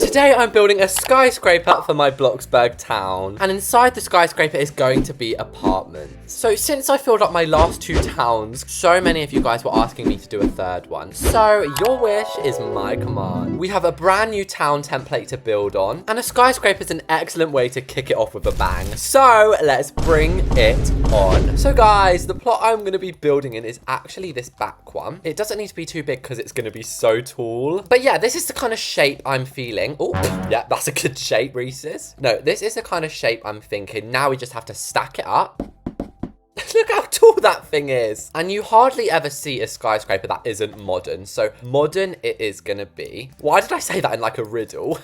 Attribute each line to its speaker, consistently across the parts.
Speaker 1: Today I'm building a skyscraper for my Bloxburg town. And inside the skyscraper is going to be apartments. So since I filled up my last 2 towns, so many of you guys were asking me to do a 3rd one. So your wish is my command. We have a brand new town template to build on. And a skyscraper is an excellent way to kick it off with a bang. So let's bring it on. So guys, the plot I'm going to be building in is actually this back one. It doesn't need to be too big because it's going to be so tall. But yeah, this is the kind of shape I'm feeling. Oh, yeah, that's a good shape, Reese's. No, this is the kind of shape I'm thinking. Now we just have to stack it up. Look how tall that thing is. And you hardly ever see a skyscraper that isn't modern. So modern it is gonna be. Why did I say that in like a riddle?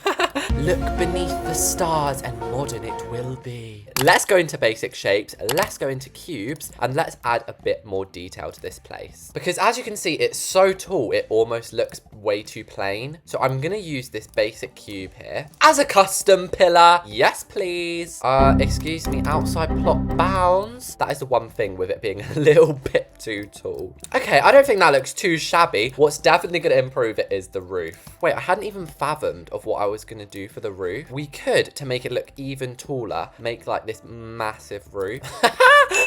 Speaker 1: Look beneath the stars and modern it will be. Let's go into basic shapes. Let's go into cubes. And let's add a bit more detail to this place. Because as you can see, it's so tall, it almost looks way too plain. So I'm gonna use this basic cube here as a custom pillar. Yes, please. Excuse me, outside plot bounds. That is the one thing with it being a little bit too tall. Okay, I don't think that looks too shabby. What's definitely going to improve it is the roof. Wait, I hadn't even fathomed of what I was going to do for the roof. We could, to make it look even taller, make like this massive roof.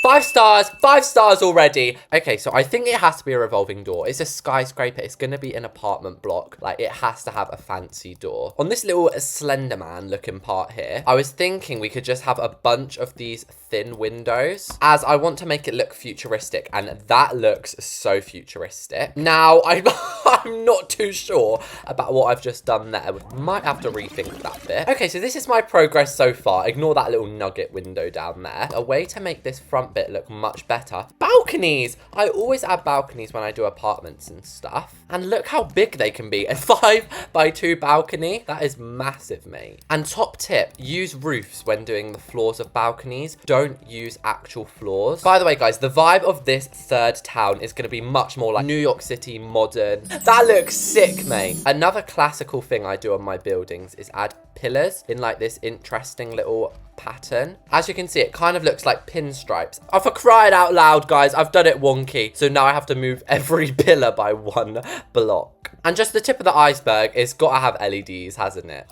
Speaker 1: 5 stars, 5 stars already. Okay, so I think it has to be a revolving door. It's a skyscraper. It's going to be an apartment block. Like, it has to have a fancy door. On this little Slender Man looking part here, I was thinking we could just have a bunch of these thin windows, as I want to make it look futuristic, and that looks so futuristic. Now, I'm not too sure about what I've just done there. We might have to rethink that bit. Okay, so this is my progress so far. Ignore that little nugget window down there. A way to make this front bit look much better. Balconies! I always add balconies when I do apartments and stuff. And look how big they can be. A 5x2 balcony. That is massive, mate. And top tip, use roofs when doing the floors of balconies. Don't use actual floors. By the way, guys, the vibe of this 3rd town is going to be much more like New York City modern. That looks sick, mate. Another classical thing I do on my buildings is add pillars in like this interesting little pattern. As you can see, it kind of looks like pinstripes. Oh, for crying out loud, guys, I've done it wonky. So now I have to move every pillar by 1 block. And just the tip of the iceberg, it's got to have LEDs, hasn't it?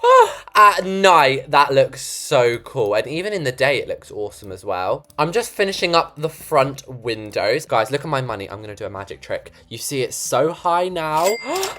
Speaker 1: At night, that looks so cool. And even in the day, it looks awesome as well. I'm just finishing up the front windows. Guys, look at my money. I'm going to do a magic trick. You see it's so high now.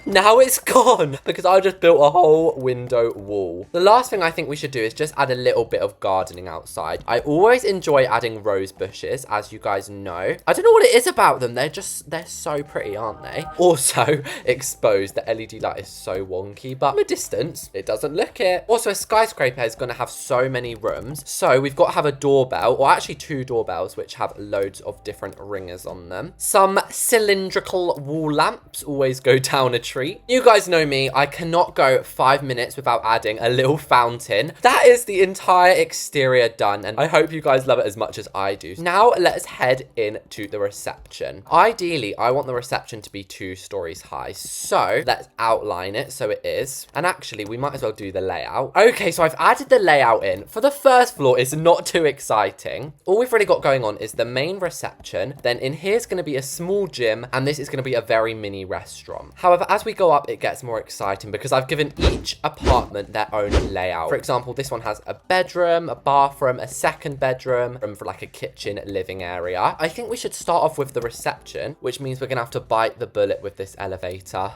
Speaker 1: Now it's gone because I just built a whole window wall. The last thing I think we should do is just add a little bit of gardening outside. I always enjoy adding rose bushes, as you guys know. I don't know what it is about them. They're so pretty, aren't they? Also, exposed. The LED light is so wonky, but from a distance, it doesn't look it. Also, a skyscraper is going to have so many rooms. So we've got to have a doorbell, or actually 2 doorbells, which have loads of different ringers on them. Some cylindrical wall lamps always go down a treat. You guys know me. I cannot go 5 minutes without adding a little fountain. That is the entire exterior done, and I hope you guys love it as much as I do. Now let's head into the reception. Ideally, I want the reception to be 2 stories high. So let's outline it so it is. And actually, we might as well do the layout. Okay, so I've added the layout in. For the first floor, it's not too exciting. All we've really got going on is the main reception. Then in here is going to be a small gym, and this is going to be a very mini restaurant. However, as we go up, it gets more exciting because I've given each apartment their own layout. For example, this one has a bedroom, a bathroom, a 2nd bedroom, room for like a kitchen living area. I think we should start off with the reception, which means we're going to have to bite the bullet with this elevator.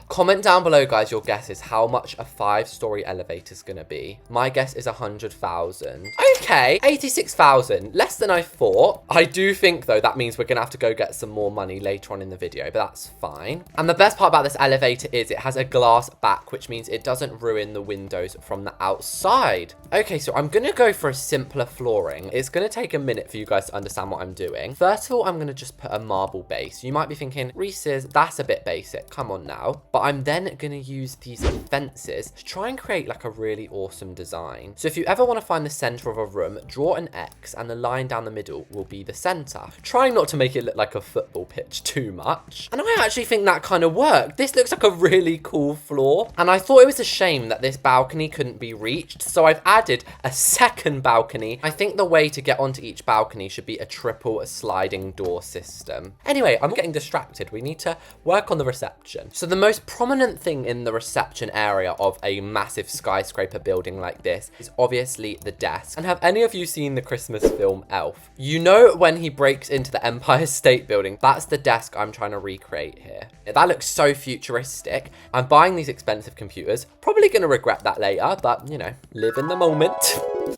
Speaker 1: Comment down below, guys, your guesses how much a 5-story elevator is going to be. My guess is 100,000. Okay, 86,000. Less than I thought. I do think, though, that means we're going to have to go get some more money later on in the video, but that's fine. And the best part about this elevator is it has a glass back, which means it doesn't ruin the windows from the outside. Okay, so I'm going to go for a simpler flooring. It's going to take a minute for you guys to understand what I'm doing. First of all, I'm going to just put a marble base. You might be thinking, Reese's, that's a bit basic. Come on now. But I'm then going to use these fences to try and create like a really awesome design. So if you ever want to find the center of a room, draw an X and the line down the middle will be the center. Trying not to make it look like a football pitch too much. And I actually think that kind of worked. This looks like a really cool floor. And I thought it was a shame that this balcony couldn't be reached. So I've added a 2nd balcony. I think the way to get onto each balcony should be a triple sliding door system. Anyway, I'm getting distracted. We need to work on the reception. So the most prominent thing in the reception area of a massive skyscraper skyscraper building like this is obviously the desk. And have any of you seen the Christmas film Elf? You know when he breaks into the Empire State Building, that's the desk I'm trying to recreate here. That looks so futuristic. I'm buying these expensive computers. Probably going to regret that later, but you know, live in the moment.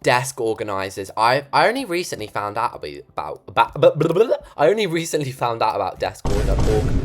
Speaker 1: Desk organizers. I only recently found out about desk order.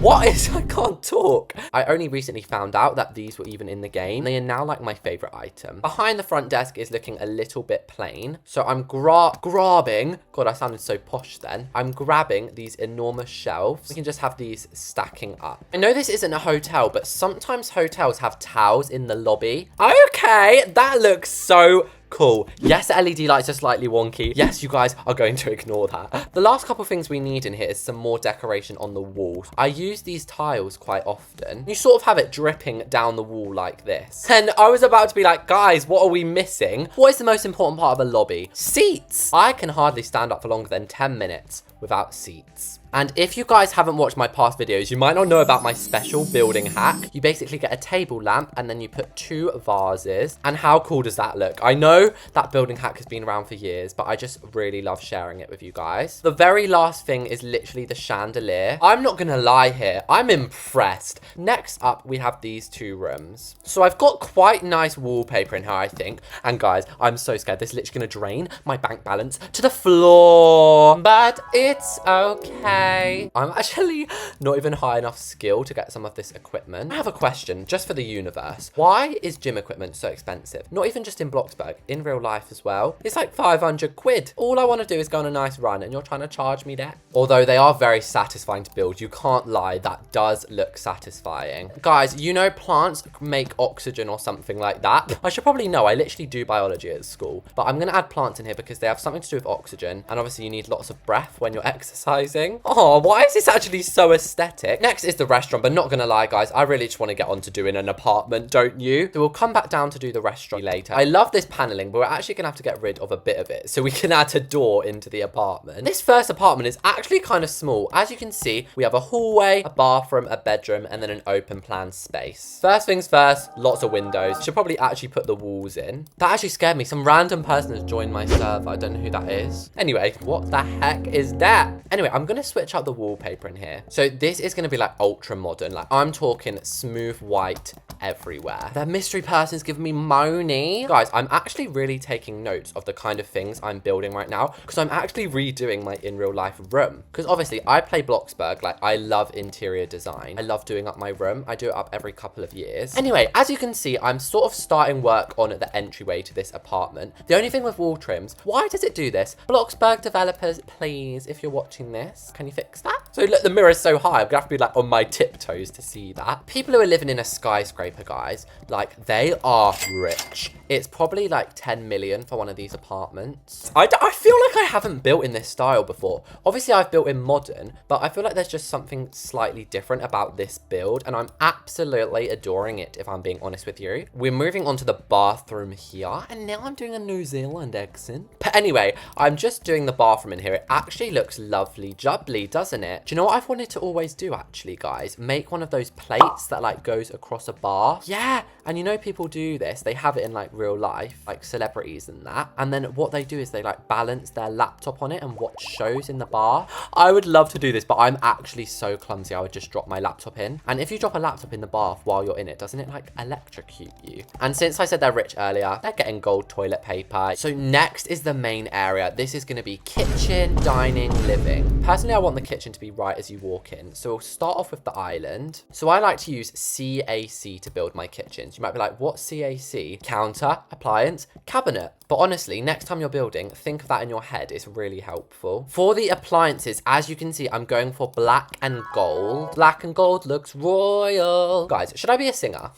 Speaker 1: What is? I can't talk. I only recently found out that these were even in the game. They are now like my favorite item. Behind the front desk is looking a little bit plain. So I'm grabbing. God, I sounded so posh then. I'm grabbing these enormous shelves. We can just have these stacking up. I know this isn't a hotel, but sometimes hotels have towels in the lobby. Okay, that looks so cool. Yes, the LED lights are slightly wonky. Yes, you guys are going to ignore that. The last couple things we need in here is some more decoration on the walls. I use these tiles quite often. You sort of have it dripping down the wall like this. And I was about to be like, guys, what are we missing? What is the most important part of a lobby? Seats. I can hardly stand up for longer than 10 minutes without seats. And if you guys haven't watched my past videos, you might not know about my special building hack. You basically get a table lamp and then you put 2 vases. And how cool does that look? I know that building hack has been around for years, but I just really love sharing it with you guys. The very last thing is literally the chandelier. I'm not gonna lie here, I'm impressed. Next up, we have these 2 rooms. So I've got quite nice wallpaper in here, I think. And guys, I'm so scared. This is literally gonna drain my bank balance to the floor. But it's okay. I'm actually not even high enough skill to get some of this equipment. I have a question just for the universe. Why is gym equipment so expensive? Not even just in Bloxburg, in real life as well. It's like 500 quid. All I want to do is go on a nice run and you're trying to charge me that. Although they are very satisfying to build. You can't lie, that does look satisfying. Guys, you know plants make oxygen or something like that. I should probably know, I literally do biology at school. But I'm going to add plants in here because they have something to do with oxygen. And obviously you need lots of breath when you're exercising. Oh, why is this actually so aesthetic? Next is the restaurant, but not gonna lie, guys, I really just want to get on to doing an apartment, don't you? So we'll come back down to do the restaurant later. I love this paneling, but we're actually gonna have to get rid of a bit of it so we can add a door into the apartment. This first apartment is actually kind of small. As you can see, we have a hallway, a bathroom, a bedroom, and then an open plan space. First things first, lots of windows. Should probably actually put the walls in. That actually scared me. Some random person has joined my server. I don't know who that is. Anyway, what the heck is that? Anyway, I'm gonna switch out the wallpaper in here. So this is gonna be like ultra modern. Like I'm talking smooth white everywhere. The mystery person's giving me money. Guys, I'm actually really taking notes of the kind of things I'm building right now because I'm actually redoing my in real life room. Because obviously I play Bloxburg. Like I love interior design. I love doing up my room. I do it up every couple of years. Anyway, as you can see, I'm sort of starting work on the entryway to this apartment. The only thing with wall trims, why does it do this? Bloxburg developers, please, if you're watching this, can you fix that? So look, the mirror's so high, I'm gonna have to be like on my tiptoes to see that. People who are living in a skyscraper, guys, like they are rich. It's probably like 10 million for one of these apartments. I feel like I haven't built in this style before. Obviously I've built in modern, but I feel like there's just something slightly different about this build and I'm absolutely adoring it if I'm being honest with you. We're moving on to the bathroom here and now I'm doing a New Zealand accent. But anyway, I'm just doing the bathroom in here. It actually looks lovely jubbly, doesn't it? Do you know what I've wanted to always do actually, guys? Make one of those plates that like goes across a bar. Yeah, and you know people do this. They have it in like real life, like celebrities and that. And then what they do is they like balance their laptop on it and watch shows in the bar. I would love to do this, but I'm actually so clumsy. I would just drop my laptop in. And if you drop a laptop in the bath while you're in it, doesn't it like electrocute you? And since I said they're rich earlier, they're getting gold toilet paper. So next is the main area. This is going to be kitchen, dining, living. Personally, I want the kitchen to be right as you walk in. So we'll start off with the island. So I like to use CAC to build my kitchens. You might be like, what CAC? Counter, appliance, cabinet. But honestly, next time you're building, think of that in your head. It's really helpful. For the appliances, as you can see, I'm going for black and gold. Black and gold looks royal. Guys, should I be a singer?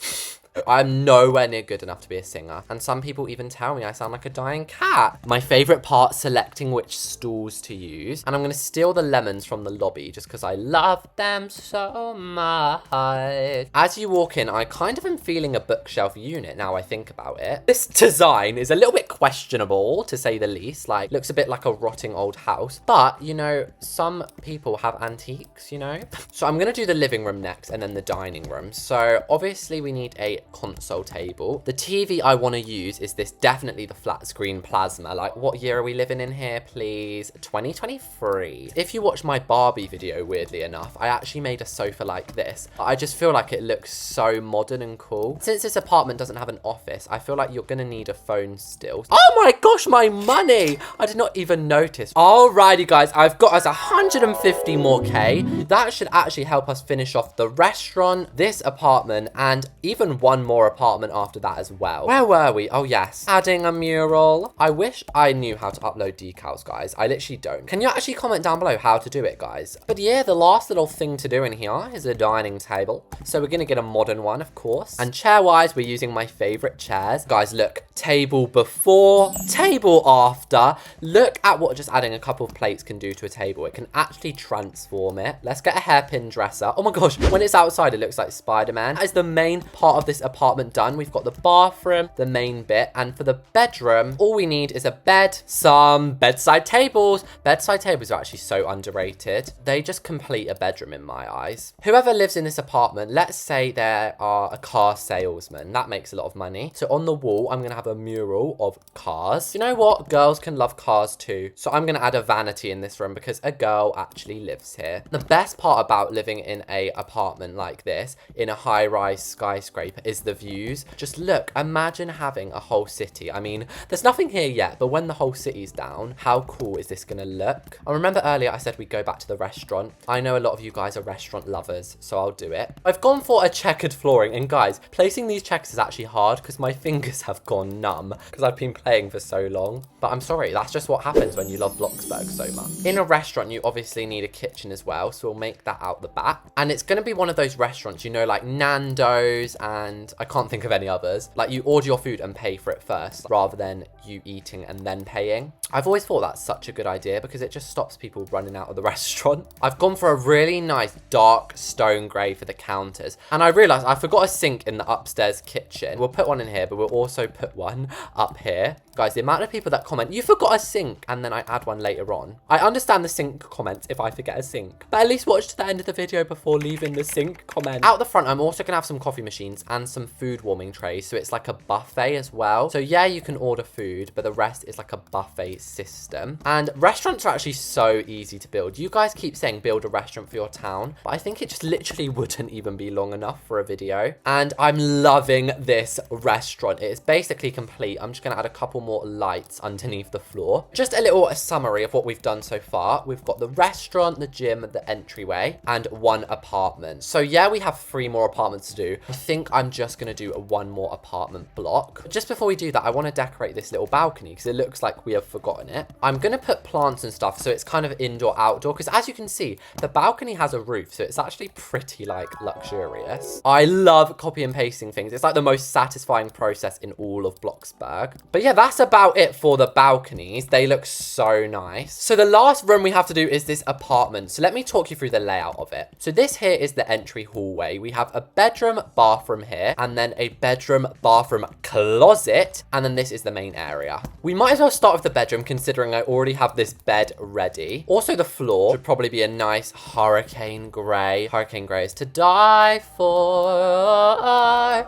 Speaker 1: I'm nowhere near good enough to be a singer. And some people even tell me I sound like a dying cat. My favorite part, selecting which stools to use. And I'm going to steal the lemons from the lobby just because I love them so much. As you walk in, I kind of am feeling a bookshelf unit now I think about it. This design is a little bit questionable, to say the least. Like, looks a bit like a rotting old house. But, you know, some people have antiques, you know? So I'm going to do the living room next and then the dining room. So obviously we need a console table. The TV I want to use is this, definitely the flat screen plasma. Like, what year are we living in here, please? 2023. If you watch my Barbie video, weirdly enough, I actually made a sofa like this. I just feel like it looks so modern and cool. Since this apartment doesn't have an office, I feel like you're gonna need a phone still. Oh my gosh, my money! I did not even notice. Alrighty, guys, I've got us 150 more K. That should actually help us finish off the restaurant, this apartment, and even one more apartment after that as well. Where were we? Oh, yes. Adding a mural. I wish I knew how to upload decals, guys. I literally don't. Can you actually comment down below how to do it, guys? But yeah, the last little thing to do in here is a dining table. So we're gonna get a modern one, of course. And chair-wise, we're using my favorite chairs. Guys, look. Table before, table after. Look at what just adding a couple of plates can do to a table. It can actually transform it. Let's get a hairpin dresser. Oh my gosh, when it's outside, it looks like Spider-Man. That is the main part of this apartment done. We've got the bathroom, the main bit, and for the bedroom, all we need is a bed, some bedside tables. Bedside tables are actually so underrated. They just complete a bedroom in my eyes. Whoever lives in this apartment, let's say they are a car salesman. That makes a lot of money. So on the wall, I'm gonna have a mural of cars. You know what? Girls can love cars too. So I'm gonna add a vanity in this room because a girl actually lives here. The best part about living in a apartment like this, in a high-rise skyscraper, is the views. Just look, imagine having a whole city. I mean, there's nothing here yet, but when the whole city's down, how cool is this gonna look? I remember earlier I said we'd go back to the restaurant. I know a lot of you guys are restaurant lovers, so I'll do it. I've gone for a checkered flooring, and guys, placing these checkers is actually hard because my fingers have gone numb because I've been playing for so long. But I'm sorry, that's just what happens when you love Bloxburg so much. In a restaurant, you obviously need a kitchen as well, so we'll make that out the back. And it's gonna be one of those restaurants, you know, like Nando's, and I can't think of any others. Like, you order your food and pay for it first, rather than you eating and then paying. I've always thought that's such a good idea because it just stops people running out of the restaurant. I've gone for a really nice dark stone grey for the counters. And I realised I forgot a sink in the upstairs kitchen. We'll put one in here, but we'll also put one up here. Guys, the amount of people that comment, you forgot a sink, and then I add one later on. I understand the sink comments if I forget a sink, but at least watch to the end of the video before leaving the sink comment. Out the front, I'm also gonna have some coffee machines and some food warming trays, so it's like a buffet as well. So yeah, you can order food, but the rest is like a buffet system. And restaurants are actually so easy to build. You guys keep saying build a restaurant for your town, but I think it just literally wouldn't even be long enough for a video. And I'm loving this restaurant. It is basically complete. I'm just gonna add a couple more lights underneath the floor. Just a little summary of what we've done so far. We've got the restaurant, the gym, the entryway, and one apartment. So yeah, we have 3 more apartments to do. I think I'm just gonna do a 1 more apartment block. But just before we do that, I want to decorate this little balcony because it looks like we have forgotten it. I'm gonna put plants and stuff so it's kind of indoor outdoor, because as you can see, the balcony has a roof, so it's actually pretty like luxurious. I love copy and pasting things. It's like the most satisfying process in all of Bloxburg. But yeah, that's about it for the balconies. They look so nice. So the last room we have to do is this apartment. So let me talk you through the layout of it. So this here is the entry hallway. We have a bedroom, bathroom here, and then a bedroom, bathroom, closet, and then this is the main area. We might as well start with the bedroom considering I already have this bed ready. Also, the floor should probably be a nice hurricane grey. Hurricane grey is to die for.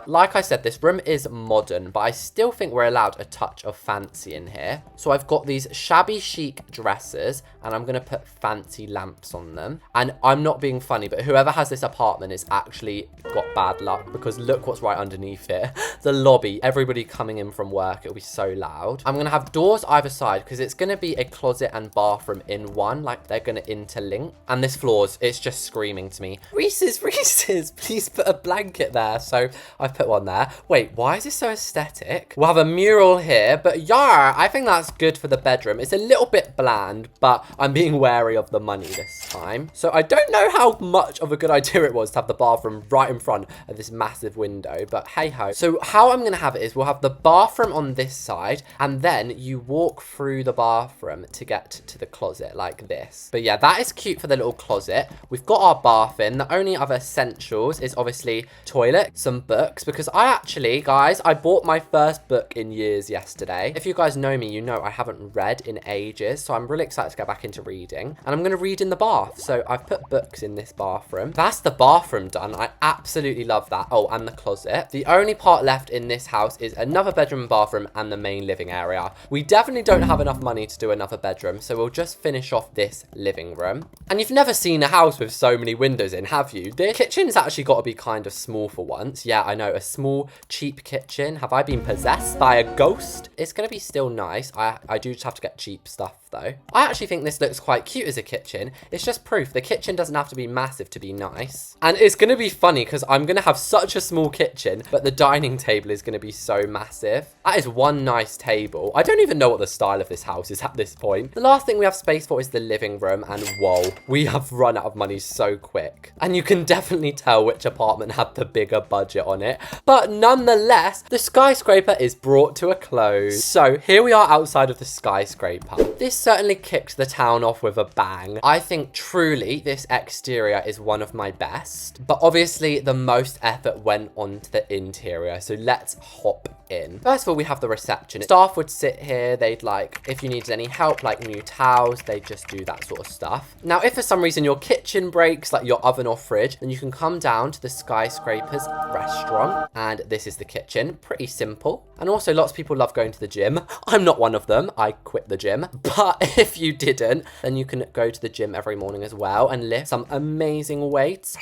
Speaker 1: Like I said, this room is modern, but I still think we're allowed a touch of fancy in here. So I've got these shabby chic dressers, and I'm gonna put fancy lamps on them. And I'm not being funny, but whoever has this apartment is actually got bad luck because look what's right underneath it. The lobby, everybody coming in from work, it'll be so loud. I'm gonna have doors either side because it's gonna be a closet and bathroom in one, like they're gonna interlink. And this floor's, it's just screaming to me, Reese's, Reese's, please put a blanket there. So I've put one there. Wait, why is this so aesthetic? We'll have a mural here, but yeah, I think that's good for the bedroom. It's a little bit bland, but I'm being wary of the money this time. So I don't know how much of a good idea it was to have the bathroom right in front of this massive window, but hey ho. So how I'm gonna have it is we'll have the bathroom on this side, and then you walk through through the bathroom to get to the closet like this. But yeah, that is cute for the little closet. We've got our bath in. The only other essentials is obviously toilet, some books, because I actually, guys, I bought my first book in years yesterday. If you guys know me, you know I haven't read in ages, so I'm really excited to get back into reading. And I'm going to read in the bath. So I've put books in this bathroom. That's the bathroom done. I absolutely love that. Oh, and the closet. The only part left in this house is another bedroom and bathroom and the main living area. We definitely don't have enough money to do another bedroom, so we'll just finish off this living room. And you've never seen a house with so many windows in, have you? The kitchen's actually got to be kind of small for once. Yeah, I know, a small, cheap kitchen. Have I been possessed by a ghost? It's going to be still nice. I do just have to get cheap stuff though. I actually think this looks quite cute as a kitchen. It's just proof the kitchen doesn't have to be massive to be nice. And it's going to be funny because I'm going to have such a small kitchen, but the dining table is going to be so massive. That is one nice table. I don't even know what the style of this house is at this point. The last thing we have space for is the living room, and whoa, we have run out of money so quick. And you can definitely tell which apartment had the bigger budget on it. But nonetheless, the skyscraper is brought to a close. So here we are outside of the skyscraper. This certainly kicked the town off with a bang. I think truly this exterior is one of my best, but obviously the most effort went onto the interior, so let's hop in. First of all, we have the reception. Staff would sit here. They'd like, if you needed any help, like new towels, they'd just do that sort of stuff. Now, if for some reason your kitchen breaks, like your oven or fridge, then you can come down to the skyscraper's restaurant, and this is the kitchen. Pretty simple. And also lots of people love going to the gym. I'm not one of them. I quit the gym. But if you didn't, then you can go to the gym every morning as well and lift some amazing weights.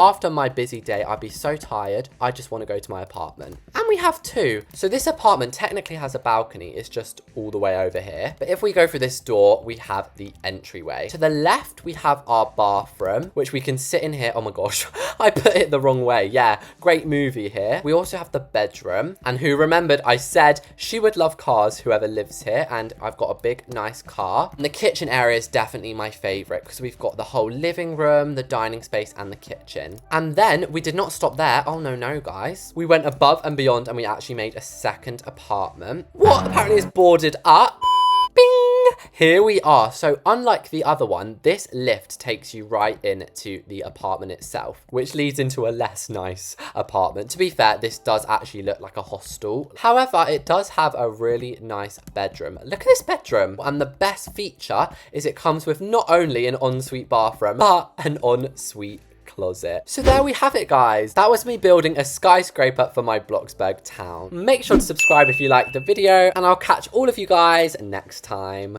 Speaker 1: After my busy day, I'd be so tired. I just want to go to my apartment. And we have two. So this apartment technically has a balcony. It's just all the way over here. But if we go through this door, we have the entryway. To the left, we have our bathroom, which we can sit in here. Oh my gosh, I put it the wrong way. Yeah, great movie here. We also have the bedroom. And who remembered I said she would love cars, whoever lives here. And I've got a big, nice car. And the kitchen area is definitely my favorite because we've got the whole living room, the dining space, and the kitchen. And then we did not stop there. Oh, no, guys. We went above and beyond and we actually made a second apartment. What? Apparently it's boarded up. Bing! Here we are. So unlike the other one, this lift takes you right into the apartment itself, which leads into a less nice apartment. To be fair, this does actually look like a hostel. However, it does have a really nice bedroom. Look at this bedroom. And the best feature is it comes with not only an ensuite bathroom, but an ensuite closet. So there we have it, guys. That was me building a skyscraper for my Bloxburg town. Make sure to subscribe if you liked the video, and I'll catch all of you guys next time.